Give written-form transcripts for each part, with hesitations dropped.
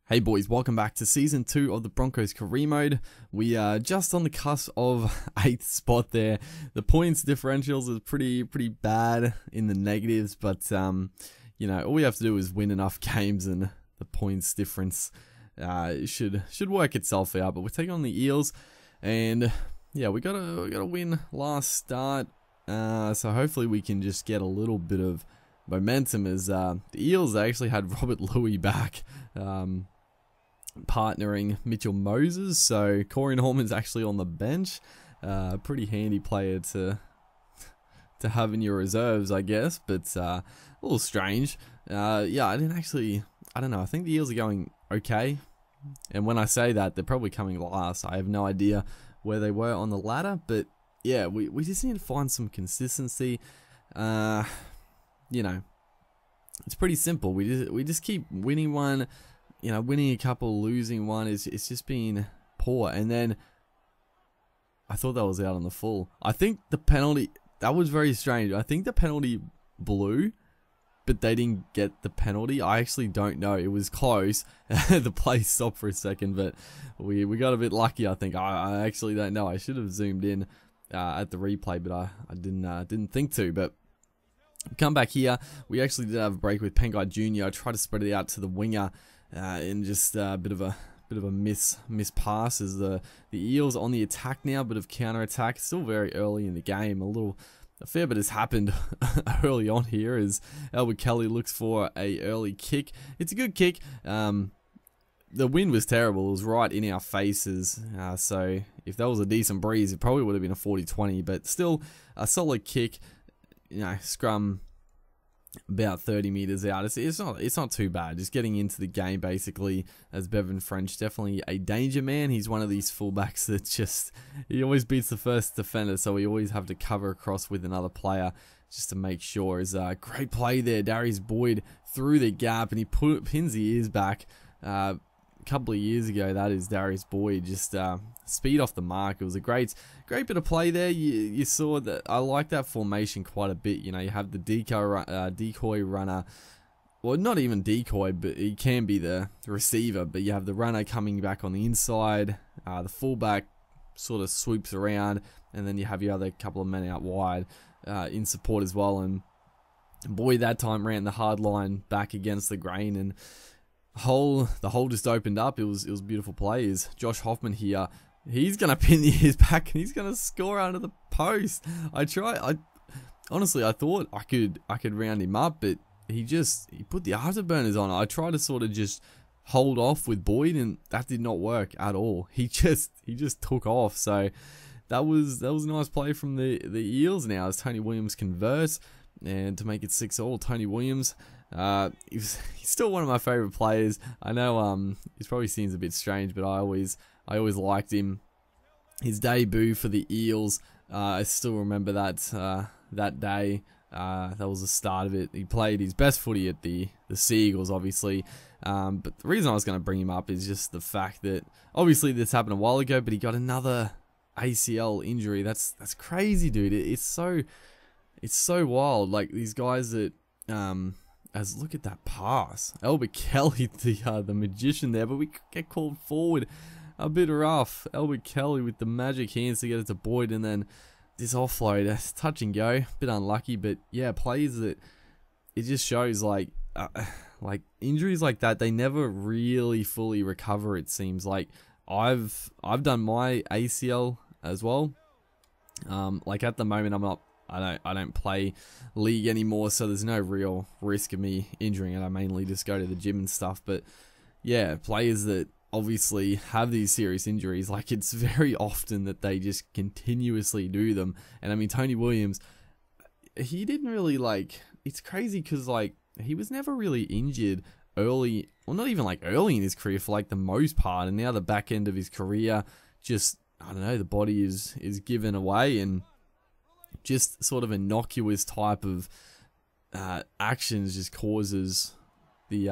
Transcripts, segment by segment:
Hey boys, welcome back to Season 2 of the Broncos career mode. We are just on the cusp of 8th spot there. The points differentials is pretty bad in the negatives, but you know, all we have to do is win enough games and the points difference should work itself out. But we're taking on the Eels, and yeah, we gotta win last start. So hopefully we can just get a little bit of momentum, as the Eels actually had Robert Louis back. Partnering Mitchell Moses, so Corey Norman's actually on the bench. Pretty handy player to have in your reserves, I guess, but a little strange. Yeah, I don't know, I think the Eels are going okay, and when I say that, they're probably coming last. I have no idea where they were on the ladder, but yeah, we just need to find some consistency. You know, it's pretty simple. We just keep winning one. You know, winning a couple, losing one it's just been poor. And then I thought that was out on the full. I think the penalty, that was very strange. I think the penalty blew, but they didn't get the penalty. I actually don't know. It was close. The play stopped for a second, but we got a bit lucky, I think. I actually don't know. I should have zoomed in at the replay, but I didn't think to. But come back here. We actually did have a break with Pengai Jr. I tried to spread it out to the winger. And just a bit of a miss pass, as the Eels on the attack now, bit of counter attack. Still very early in the game. A fair bit has happened early on here, as Albert Kelly looks for a early kick. It's a good kick. The wind was terrible. It was right in our faces. So if that was a decent breeze, it probably would have been a 40-20. But still a solid kick. You know, scrum about 30 meters out. It's not too bad. Just getting into the game, basically, as Bevan French, definitely a danger man. He's one of these fullbacks that he always beats the first defender, so we always have to cover across with another player just to make sure. Is a great play there. Darius Boyd through the gap, and he pins the ears back. A couple of years ago, that is Darius Boyd, just speed off the mark. It was a great bit of play there. You saw that. I like that formation quite a bit. You know, you have the decoy runner, well, not even decoy, but he can be the receiver, but you have the runner coming back on the inside, the fullback sort of swoops around, and then you have your other couple of men out wide in support as well. And Boyd that time ran the hard line back against the grain, and the hole just opened up. It was beautiful plays. Josh Hoffman here, he's gonna pin the ears back and he's gonna score under the post. Honestly, I thought I could round him up, but he put the afterburners on. I tried to sort of just hold off with Boyd, and that did not work at all. He just took off. So that was a nice play from the Eels. Now as Tony Williams converts, and to make it 6-all, Tony Williams. He's still one of my favorite players. I know he probably seems a bit strange, but I always liked him. His debut for the Eels, I still remember that day. That was the start of it. He played his best footy at the Seagulls, obviously. But the reason I was going to bring him up is just the fact that obviously this happened a while ago, but he got another ACL injury. That's crazy, dude. It's so wild. Like these guys that as look at that pass. Albert Kelly, the magician there, but we get called forward. A bit rough. Albert Kelly with the magic hands to get it to Boyd, and then this offload, that's touch and go. Bit unlucky, but yeah, plays that it just shows like injuries like that, they never really fully recover. It seems like I've done my ACL as well. Like at the moment, I don't play league anymore, so there's no real risk of me injuring it. I mainly just go to the gym and stuff. But yeah, players that obviously have these serious injuries, like it's very often that they just continuously do them. And I mean, Tony Williams, he didn't really it's crazy because he was never really injured early, well, not even early in his career for the most part. And now the back end of his career, just, I don't know, the body is given away, and just sort of innocuous type of actions just causes the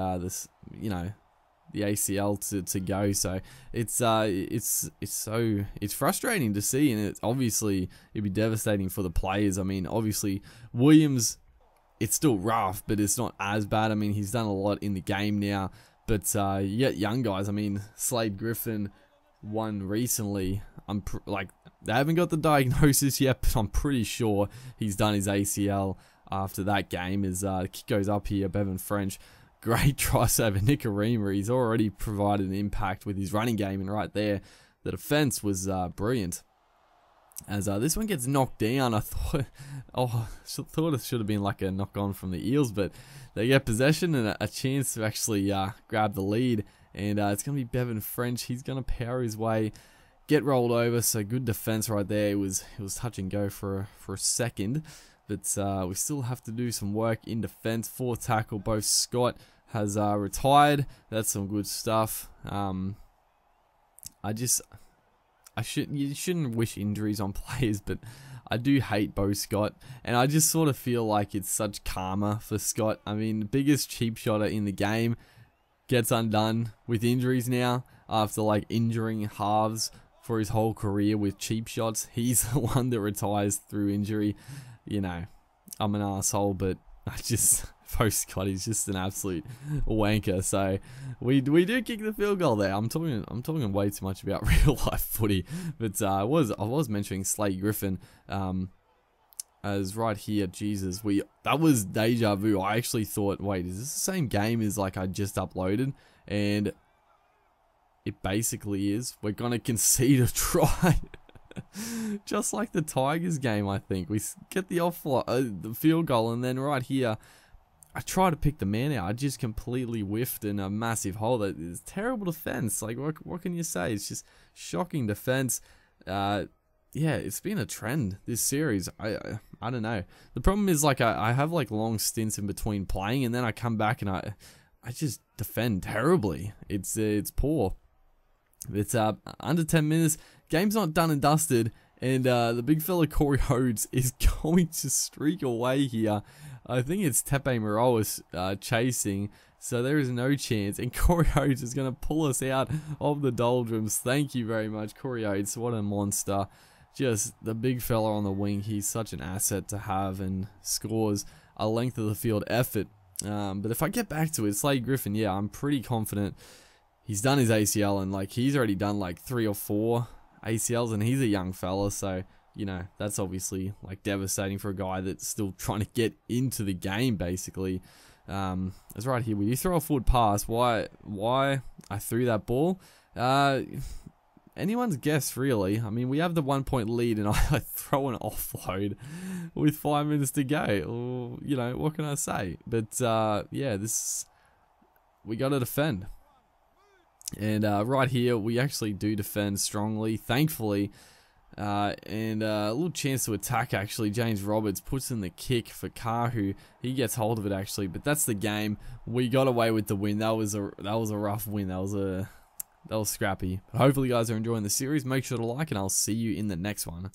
ACL to go. So it's frustrating to see, and it'd be devastating for the players. I mean, obviously Williams, it's still rough, but it's not as bad. I mean, he's done a lot in the game now, But yet young guys, I mean, Slade Griffin won recently. Like, they haven't got the diagnosis yet, but I'm pretty sure he's done his ACL after that game. As kick goes up here, Bevan French, great try saver. Nicarima, he's already provided an impact with his running game, and right there, the defense was brilliant. As this one gets knocked down, I thought, thought it should have been like a knock on from the Eels, but they get possession and a chance to actually grab the lead, and it's going to be Bevan French. He's going to power his way, get rolled over, so good defense right there. It was touch and go for a second, but we still have to do some work in defense. 4th tackle, both Scott has retired. That's some good stuff. You shouldn't wish injuries on players, but I do hate Bo Scott, and I just sort of feel like it's such karma for Scott. I mean, the biggest cheap shotter in the game gets undone with injuries now after like injuring halves for his whole career with cheap shots. He's the one that retires through injury. You know, I'm an asshole, but Bo Scott is just an absolute wanker. So we do kick the field goal there. I'm talking way too much about real life footy, but I was mentioning Slade Griffin as right here. Jesus, that was deja vu. I actually thought, wait, is this the same game as like I just uploaded? And it basically is. We're gonna concede a try. Just like the Tigers game, I think. We get the field goal, and then right here, I try to pick the man out. I just completely whiffed in a massive hole. That is terrible defense. Like, what can you say? It's just shocking defense. Yeah, it's been a trend this series. I don't know. The problem is, like, I have like long stints in between playing, and then I come back and I just defend terribly. It's poor. It's under 10 minutes. Game's not done and dusted, and the big fella Corey Rhodes is going to streak away here. I think it's Tepe Moraes chasing, so there is no chance, and Corey Rhodes is going to pull us out of the doldrums. Thank you very much, Corey Rhodes. What a monster. Just the big fella on the wing. He's such an asset to have, and scores a length of the field effort. But if I get back to it, Slade Griffin, yeah, I'm pretty confident he's done his ACL, and like he's already done like 3 or 4 ACLs, and he's a young fella, so you know that's obviously like devastating for a guy that's still trying to get into the game basically. It's right here. When you throw a forward pass, why I threw that ball? Anyone's guess really. I mean, we have the 1 point lead, and I throw an offload with 5 minutes to go. Or, you know, what can I say? But yeah, we got to defend. And right here, we actually do defend strongly, thankfully. And a little chance to attack, actually. James Roberts puts in the kick for Kahu. He gets hold of it, actually. But that's the game. We got away with the win. That was a rough win. That was scrappy. But hopefully you guys are enjoying the series. Make sure to like, and I'll see you in the next one.